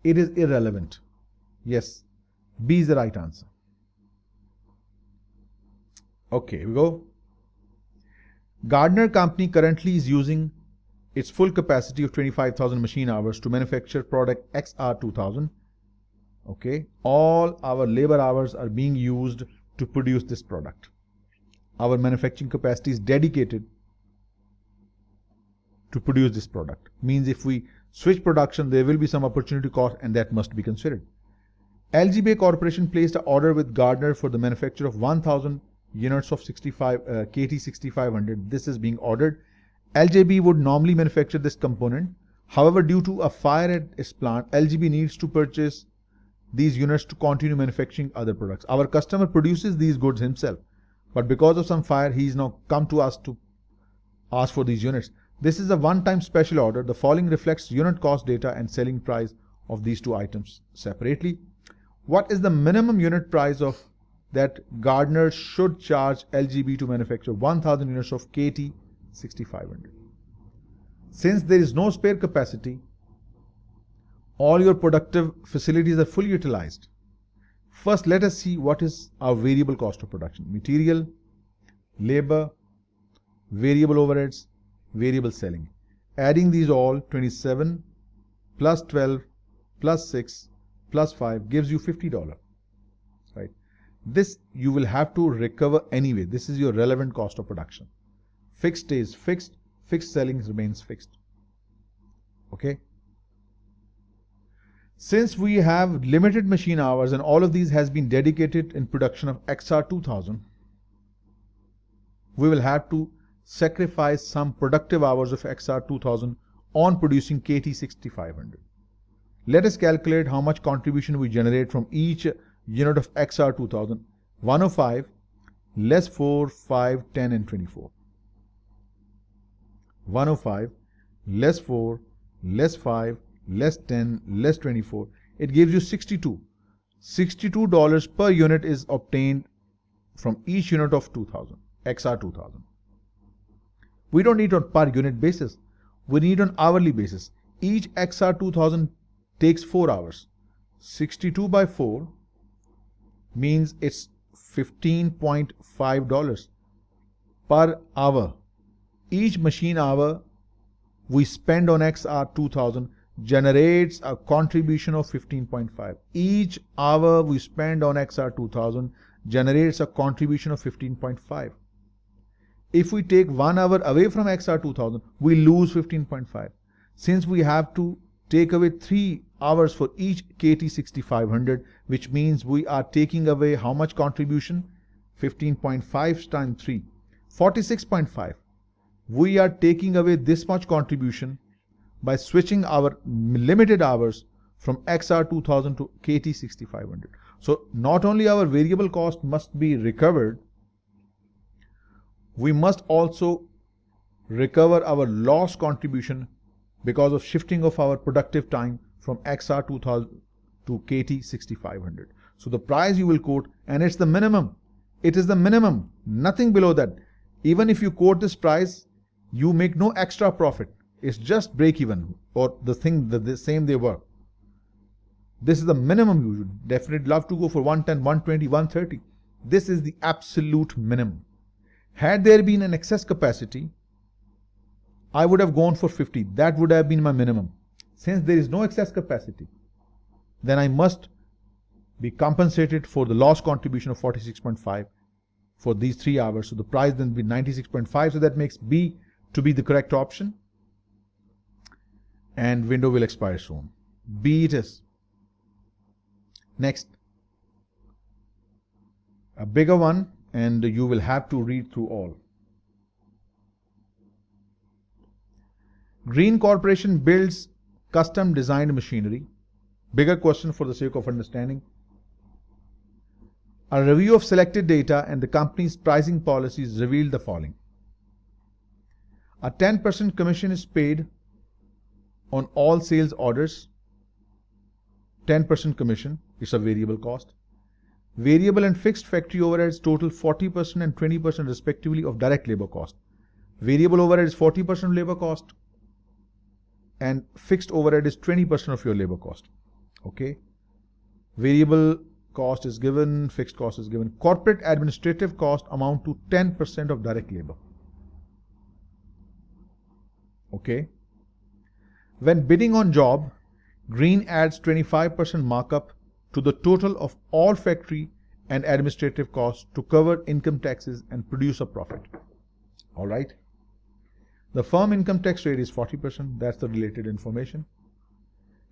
It is irrelevant. Yes, B is the right answer. Okay, we go. Gardner Company currently is using its full capacity of 25,000 machine hours to manufacture product XR2000. Okay, all our labor hours are being used to produce this product. Our manufacturing capacity is dedicated to produce this product. Means if we switch production, there will be some opportunity cost, and that must be considered. LGB Corporation placed an order with Gardner for the manufacture of 1,000 units of KT6500. This is being ordered. LJB would normally manufacture this component. However, due to a fire at its plant, LGB needs to purchase these units to continue manufacturing other products. Our customer produces these goods himself, but because of some fire, he is now come to us to ask for these units. This is a one-time special order. The following reflects unit cost data and selling price of these two items separately. What is the minimum unit price of that Gardner should charge LGB to manufacture 1,000 units of KT6500? Since there is no spare capacity, all your productive facilities are fully utilized. First, let us see what is our variable cost of production. Material, labor, variable overheads, variable selling. Adding these all, 27 plus 12 plus 6 plus 5 gives you $50. Right? This you will have to recover anyway. This is your relevant cost of production. Fixed stays fixed, fixed selling remains fixed. Okay? Since we have limited machine hours and all of these has been dedicated in production of XR2000, we will have to sacrifice some productive hours of XR2000 on producing KT6500. Let us calculate how much contribution we generate from each unit of XR2000. 105 less 4, 5, 10 and 24. 105 less 4 less 5 less 10 less 24. It gives you 62. $62 per unit is obtained from each unit of 2000, XR2000. We don't need on per unit basis. We need on hourly basis. Each XR2000 takes 4 hours. 62 by 4 means it's $15.5 per hour. Each machine hour we spend on XR2000 generates a contribution of 15.5. Each hour we spend on XR2000 generates a contribution of 15.5. If we take 1 hour away from XR2000, we lose 15.5. Since we have to take away 3 hours for each KT6500, which means we are taking away how much contribution? 15.5 times 3, 46.5. We are taking away this much contribution by switching our limited hours from XR2000 to KT6500. So not only our variable cost must be recovered, we must also recover our lost contribution because of shifting of our productive time from XR2000 to KT6500. So the price you will quote, and it's the minimum. It is the minimum, nothing below that. Even if you quote this price, you make no extra profit. It's just break even or the thing that the same they were. This is the minimum. You would definitely love to go for 110, 120, 130. This is the absolute minimum. Had there been an excess capacity, I would have gone for 50. That would have been my minimum. Since there is no excess capacity, then I must be compensated for the lost contribution of 46.5 for these 3 hours. So the price then will be 96.5. So that makes B to be the correct option. And window will expire soon. B it is. Next. A bigger one, and you will have to read through all. Green Corporation builds custom designed machinery. Bigger question for the sake of understanding. A review of selected data and the company's pricing policies revealed the following. A 10% commission is paid on all sales orders. 10% commission is a variable cost. Variable and fixed factory overheads total 40% and 20% respectively of direct labor cost. Variable overhead is 40% of labor cost and fixed overhead is 20% of your labor cost. Okay. Variable cost is given, fixed cost is given. Corporate administrative cost amount to 10% of direct labor. Okay. When bidding on job, Green adds 25% markup to the total of all factory and administrative costs to cover income taxes and produce a profit. All right. The firm income tax rate is 40%. That's the related information.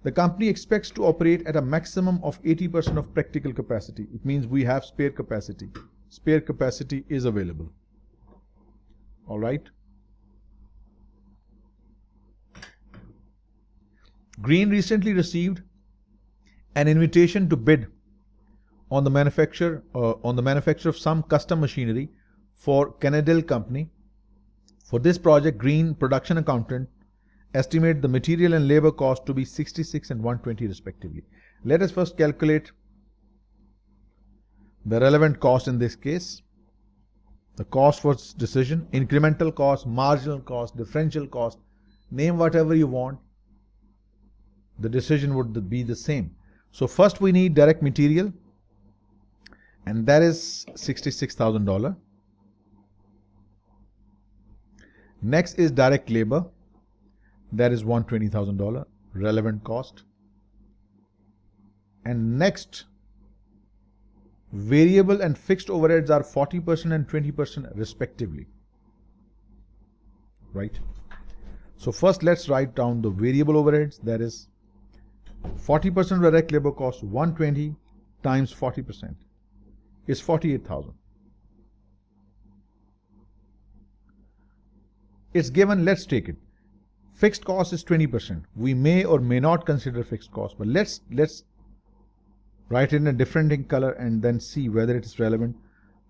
The company expects to operate at a maximum of 80% of practical capacity. It means we have spare capacity. Spare capacity is available. All right. Green recently received an invitation to bid on the manufacture of some custom machinery for Canadell company. For this project, Green production accountant estimate the material and labor cost to be 66 and 120 respectively. Let us first calculate the relevant cost in this case. The cost for decision, incremental cost, marginal cost, differential cost, name whatever you want. The decision would be the same. So first we need direct material, and that is $66,000. Next is direct labor, that is $120,000 relevant cost. And next, variable and fixed overheads are 40% and 20% respectively. Right? So first let's write down the variable overheads, that is 40% direct labor cost, 120 times 40% is 48,000. It's given, let's take it. Fixed cost is 20%. We may or may not consider fixed cost, but let's write it in a different color and then see whether it is relevant.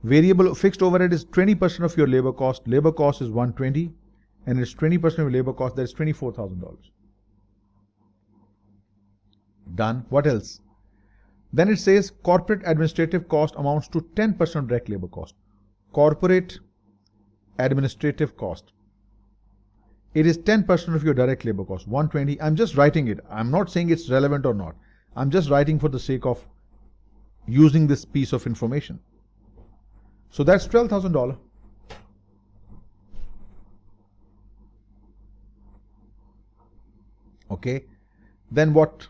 Variable fixed overhead is 20% of your labor cost. Labor cost is 120 and it's 20% of your labor cost, that is $24,000. Done. What else? Then it says corporate administrative cost amounts to 10% direct labor cost. Corporate administrative cost. It is 10% of your direct labor cost, 120. I'm just writing it. I'm not saying it's relevant or not. I'm just writing for the sake of using this piece of information. So that's $12,000. Okay. Then what?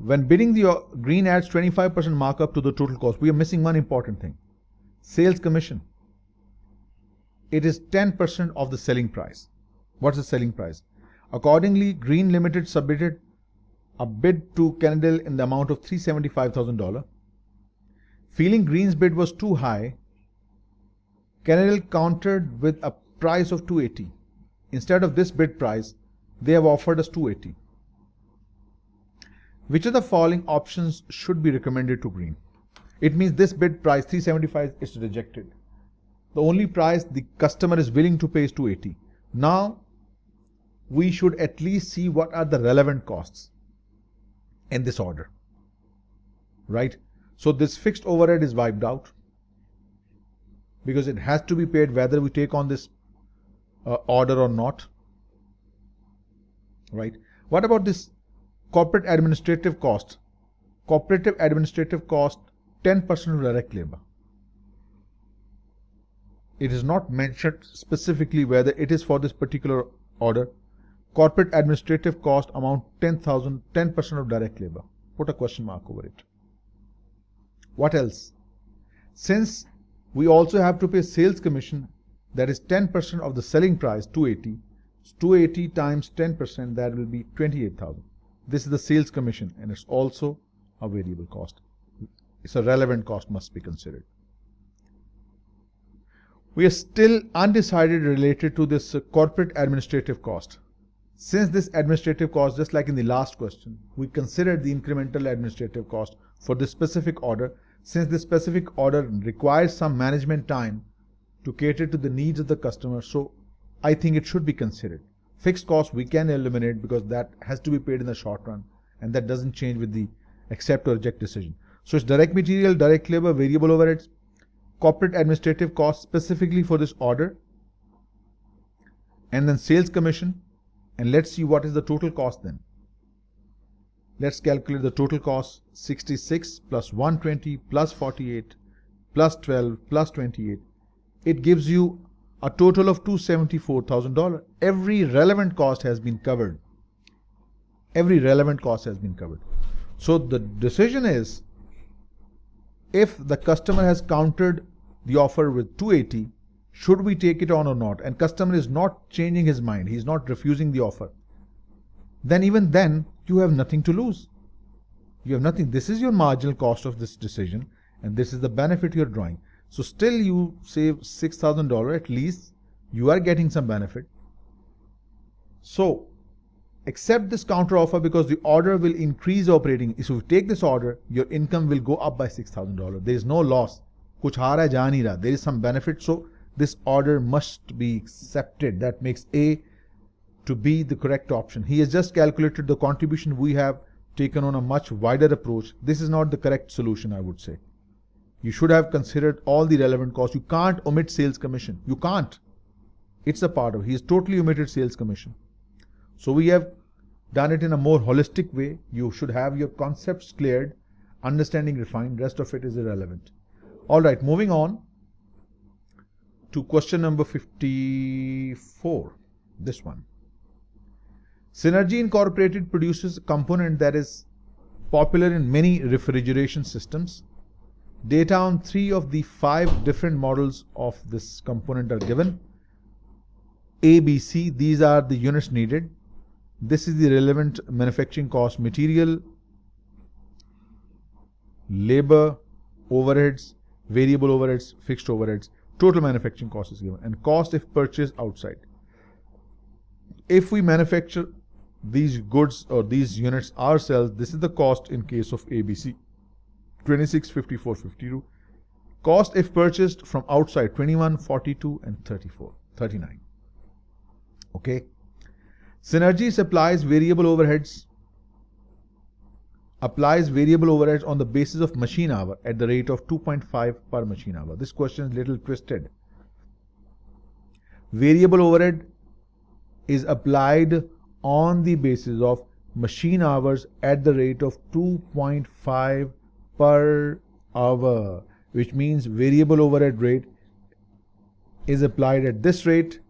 When bidding, the Green adds 25% markup to the total cost. We are missing one important thing. Sales commission. It is 10% of the selling price. What's the selling price? Accordingly, Green Limited submitted a bid to Canadell in the amount of $375,000. Feeling Green's bid was too high, Canadell countered with a price of $280. Instead of this bid price, they have offered us $280. Which of the following options should be recommended to Green? It means this bid price, $375, is rejected. The only price the customer is willing to pay is $280. Now, we should at least see what are the relevant costs in this order. Right? So this fixed overhead is wiped out because it has to be paid whether we take on this order or not. Right? What about this corporate administrative cost? Corporate administrative cost, 10% of direct labor. It is not mentioned specifically whether it is for this particular order. Corporate administrative cost amount 10% of direct labor. Put a question mark over it. What else? Since we also have to pay sales commission, that is 10% of the selling price, 280. 280 times 10%, that will be 28,000. This is the sales commission and it's also a variable cost. It's a relevant cost, must be considered. We are still undecided related to this corporate administrative cost. Since this administrative cost, just like in the last question, we considered the incremental administrative cost for this specific order. Since this specific order requires some management time to cater to the needs of the customer, so I think it should be considered. Fixed cost we can eliminate because that has to be paid in the short run and that doesn't change with the accept or reject decision. So it's direct material, direct labor, variable overheads, corporate administrative costs specifically for this order, and then sales commission. And let's see what is the total cost then. Let's calculate the total cost. 66 plus 120 plus 48 plus 12 plus 28. It gives you a total of $274,000. Every relevant cost has been covered. Every relevant cost has been covered. So the decision is, if the customer has countered the offer with 280, should we take it on or not? And customer is not changing his mind. He's not refusing the offer. Then even then, you have nothing to lose. You have nothing. This is your marginal cost of this decision, and this is the benefit you're drawing. So still you save $6,000. At least you are getting some benefit. So accept this counter offer because the order will increase operating. If you take this order, your income will go up by $6,000. There is no loss. Kuch haa raha hai, ja nahi raha. There is some benefit. So this order must be accepted. That makes A to be the correct option. He has just calculated the contribution. We have taken on a much wider approach. This is not the correct solution, I would say. You should have considered all the relevant costs. You can't omit sales commission. You can't. It's a part of it. He has totally omitted sales commission. So we have done it in a more holistic way. You should have your concepts cleared, understanding refined. Rest of it is irrelevant. All right, moving on to question number 54. This one. Synergy Incorporated produces a component that is popular in many refrigeration systems. Data on 3 of the 5 different models of this component are given. A, B, C, these are the units needed. This is the relevant manufacturing cost: material, labor, overheads, variable overheads, fixed overheads. Total manufacturing cost is given, and cost if purchased outside. If we manufacture these goods or these units ourselves, this is the cost in case of ABC. 26, 54, 52. Cost if purchased from outside: 21, 42, and 34, 39. Okay. Synergy applies variable overheads on the basis of machine hour at the rate of 2.5 per machine hour. This question is a little twisted. Variable overhead is applied on the basis of machine hours at the rate of 2.5 per hour, which means variable overhead rate is applied at this rate,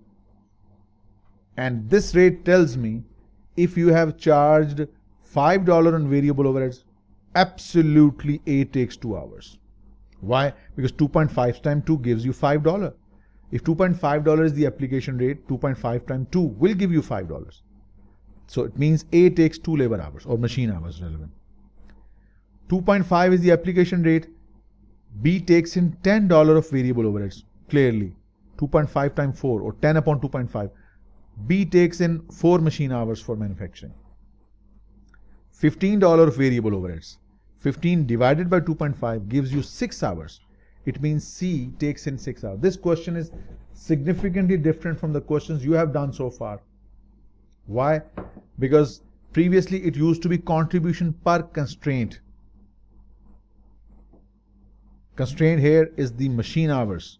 and this rate tells me if you have charged $5 on variable overheads, absolutely A takes 2 hours. Why? Because 2.5 times 2 gives you $5. If $2.5 is the application rate, 2.5 times 2 will give you $5. So it means A takes 2 labor hours or machine hours relevant. 2.5 is the application rate. B takes in $10 of variable overheads. Clearly, 2.5 times 4 or 10 upon 2.5. B takes in 4 machine hours for manufacturing. $15 of variable overheads. 15 divided by 2.5 gives you 6 hours. It means C takes in 6 hours. This question is significantly different from the questions you have done so far. Why? Because previously it used to be contribution per constraint. Constraint here is the machine hours.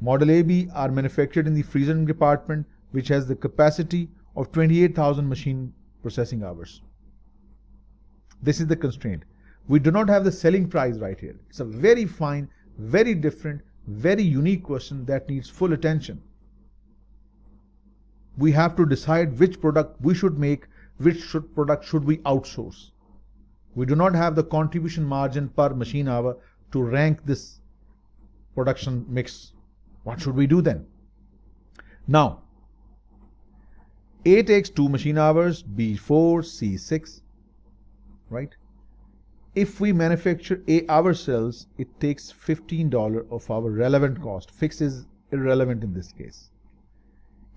Model AB are manufactured in the freezing department, which has the capacity of 28,000 machine processing hours. This is the constraint. We do not have the selling price right here. It's a very fine, very different, very unique question that needs full attention. We have to decide which product we should make, which product should we outsource. We do not have the contribution margin per machine hour to rank this production mix. What should we do then? Now, A takes 2 machine hours, B 4, C 6, right? If we manufacture A ourselves, it takes $15 of our relevant cost. Fixed is irrelevant in this case.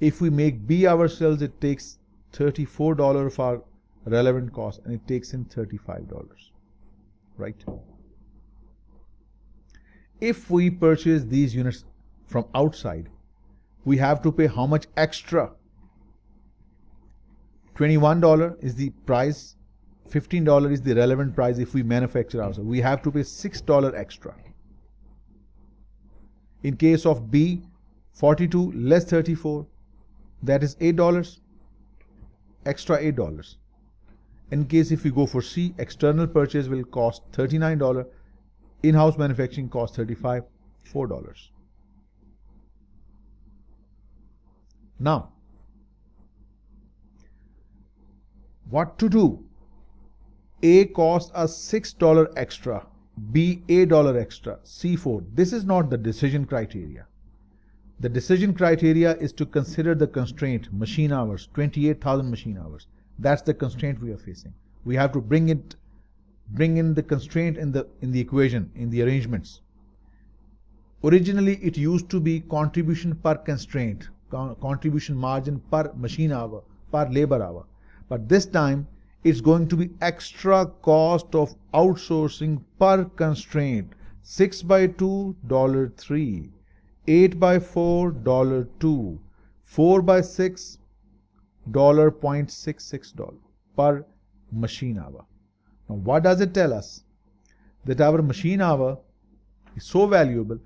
If we make B ourselves, it takes $34 of our relevant cost, and it takes in $35, right? If we purchase these units from outside, we have to pay how much extra? $21 is the price $15 is the relevant price if we manufacture ourselves. We have to pay $6 extra. In case of B, 42 less 34, that is $8, extra $8. In case if we go for C, external purchase will cost $39, in-house manufacturing costs $35, $4. Now, what to do? A costs us $6 extra, B $8 extra, C 4. This is not the decision criteria. The decision criteria is to consider the constraint, machine hours, 28,000 machine hours. That's the constraint we are facing. We have to bring in the constraint in the equation, in the arrangements. Originally, it used to be contribution per constraint, contribution margin per machine hour, per labor hour. But this time, it's going to be extra cost of outsourcing per constraint. 6 by 2, $3. 8 by 4, $2. 4 by 6, $0.66 per machine hour. Now, what does it tell us? That our machine hour is so valuable.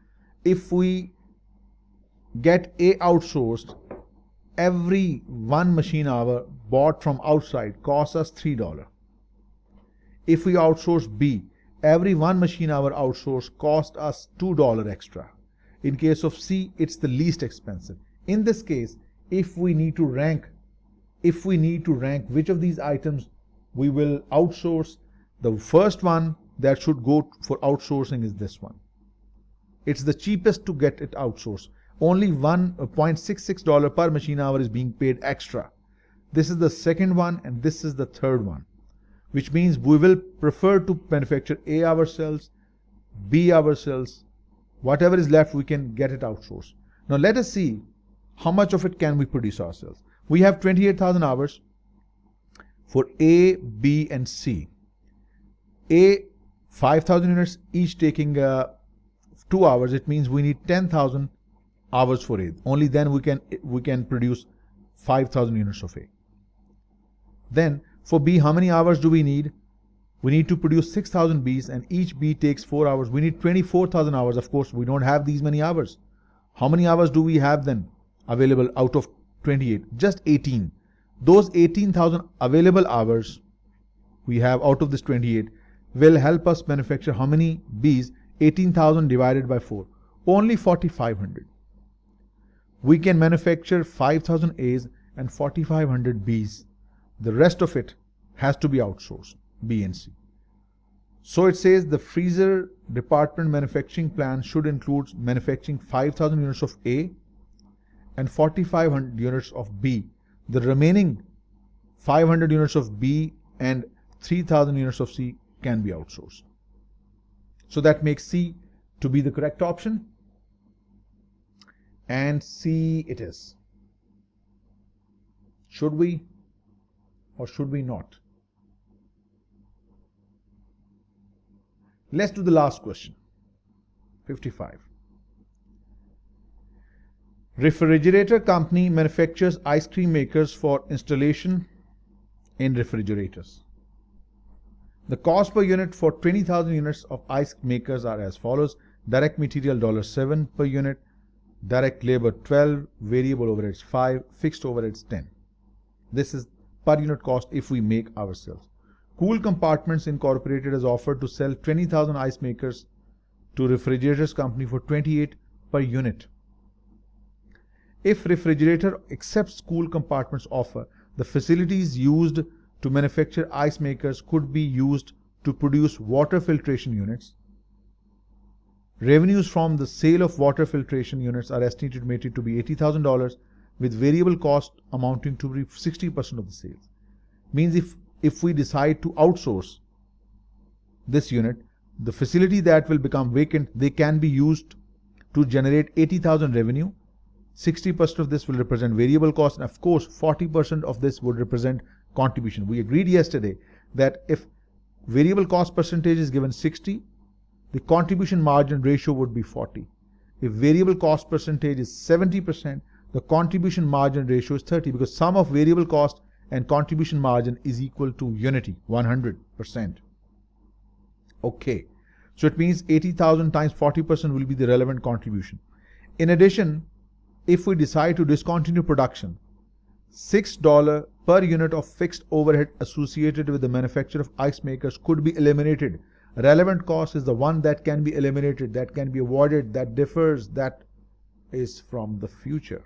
If we get A outsourced, every one machine hour bought from outside costs us $3. If we outsource B, every one machine hour outsourced costs us $2 extra. In case of C, it's the least expensive. In this case, if we need to rank which of these items we will outsource, the first one that should go for outsourcing is this one. It's the cheapest to get it outsourced. Only $1.66 per machine hour is being paid extra. This is the second one and this is the third one, which means we will prefer to manufacture A ourselves, B ourselves. Whatever is left, we can get it outsourced. Now let us see how much of it can we produce ourselves. We have 28,000 hours for A, B and C. A, 5,000 units, each taking 2 hours. It means we need 10,000 hours for A. Only then we can produce 5,000 units of A. Then for B, how many hours do we need? We need to produce 6,000 Bs and each B takes 4 hours. We need 24,000 hours. Of course, we don't have these many hours. How many hours do we have then available out of 28? Just 18. Those 18,000 available hours we have out of this 28 will help us manufacture how many Bs? 18,000 divided by 4. Only 4,500. We can manufacture 5,000 As and 4,500 Bs. The rest of it has to be outsourced, B and C. So it says the freezer department manufacturing plan should include manufacturing 5,000 units of A and 4,500 units of B. The remaining 500 units of B and 3,000 units of C can be outsourced. So that makes C to be the correct option. And C it is. Should we or should we not? Let's do the last question. 55. Refrigerator company manufactures ice cream makers for installation in refrigerators. The cost per unit for 20,000 units of ice makers are as follows. Direct material $7 per unit, direct labor 12, variable overheads 5, fixed overheads 10. This is per unit cost if we make ourselves. Cool Compartments Incorporated has offered to sell 20,000 ice makers to refrigerators company for 28 per unit. If refrigerator accepts Cool Compartments offer, the facilities used to manufacture ice makers could be used to produce water filtration units. Revenues from the sale of water filtration units are estimated to be $80,000 with variable cost amounting to 60% of the sales. Means if we decide to outsource this unit, the facility that will become vacant, they can be used to generate 80,000 revenue. 60% of this will represent variable cost, and of course 40% of this would represent contribution. We agreed yesterday that if variable cost percentage is given 60, the contribution margin ratio would be 40. If variable cost percentage is 70%, the contribution margin ratio is 30, because sum of variable cost and contribution margin is equal to unity, 100%. Okay, so it means 80,000 times 40% will be the relevant contribution. In addition, if we decide to discontinue production, $6 per unit of fixed overhead associated with the manufacture of ice makers could be eliminated. Relevant cost is the one that can be eliminated, that can be avoided, that differs, that is from the future.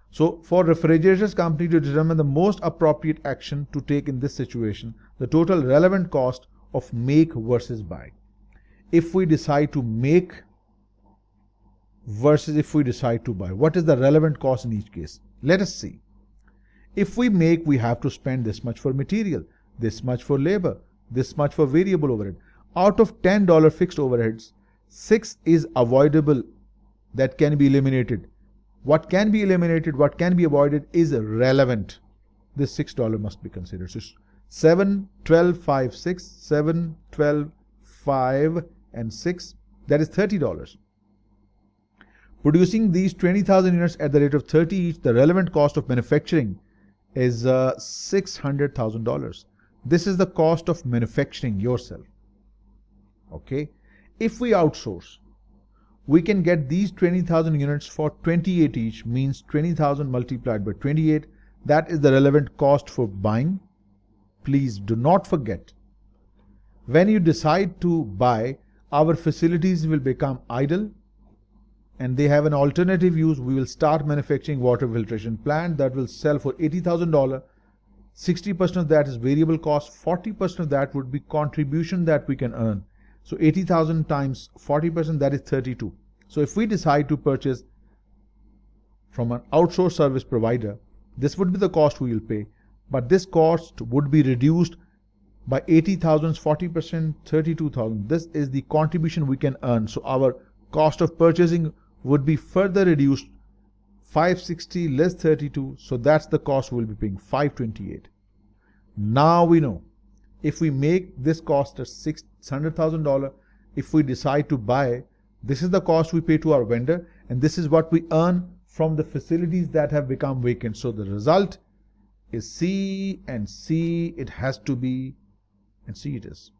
So for refrigerators company to determine the most appropriate action to take in this situation, the total relevant cost of make versus buy. If we decide to make versus if we decide to buy, what is the relevant cost in each case? Let us see. If we make, we have to spend this much for material, this much for labor, this much for variable overhead. Out of $10 fixed overheads, 6 is avoidable, that can be eliminated. What can be eliminated, what can be avoided is relevant. This $6 must be considered. So 7, 12, 5, 6, 7, 12, 5 and 6, that is $30. Producing these 20,000 units at the rate of 30 each, the relevant cost of manufacturing is $600,000. This is the cost of manufacturing yourself. Okay. If we outsource, we can get these 20,000 units for 28 each, means 20,000 multiplied by 28. That is the relevant cost for buying. Please do not forget, when you decide to buy, our facilities will become idle and they have an alternative use. We will start manufacturing water filtration plant that will sell for $80,000. 60% of that is variable cost, 40% of that would be contribution that we can earn. So 80,000 times 40%, that is 32. So if we decide to purchase from an outsourced service provider, this would be the cost we will pay, but this cost would be reduced by 80,000, 40%, 32,000. This is the contribution we can earn. So our cost of purchasing would be further reduced, 560 less 32. So that's the cost we'll be paying, 528. Now we know if we make this cost at $600,000, if we decide to buy, this is the cost we pay to our vendor, and this is what we earn from the facilities that have become vacant. So the result is C and C, it has to be, and C it is.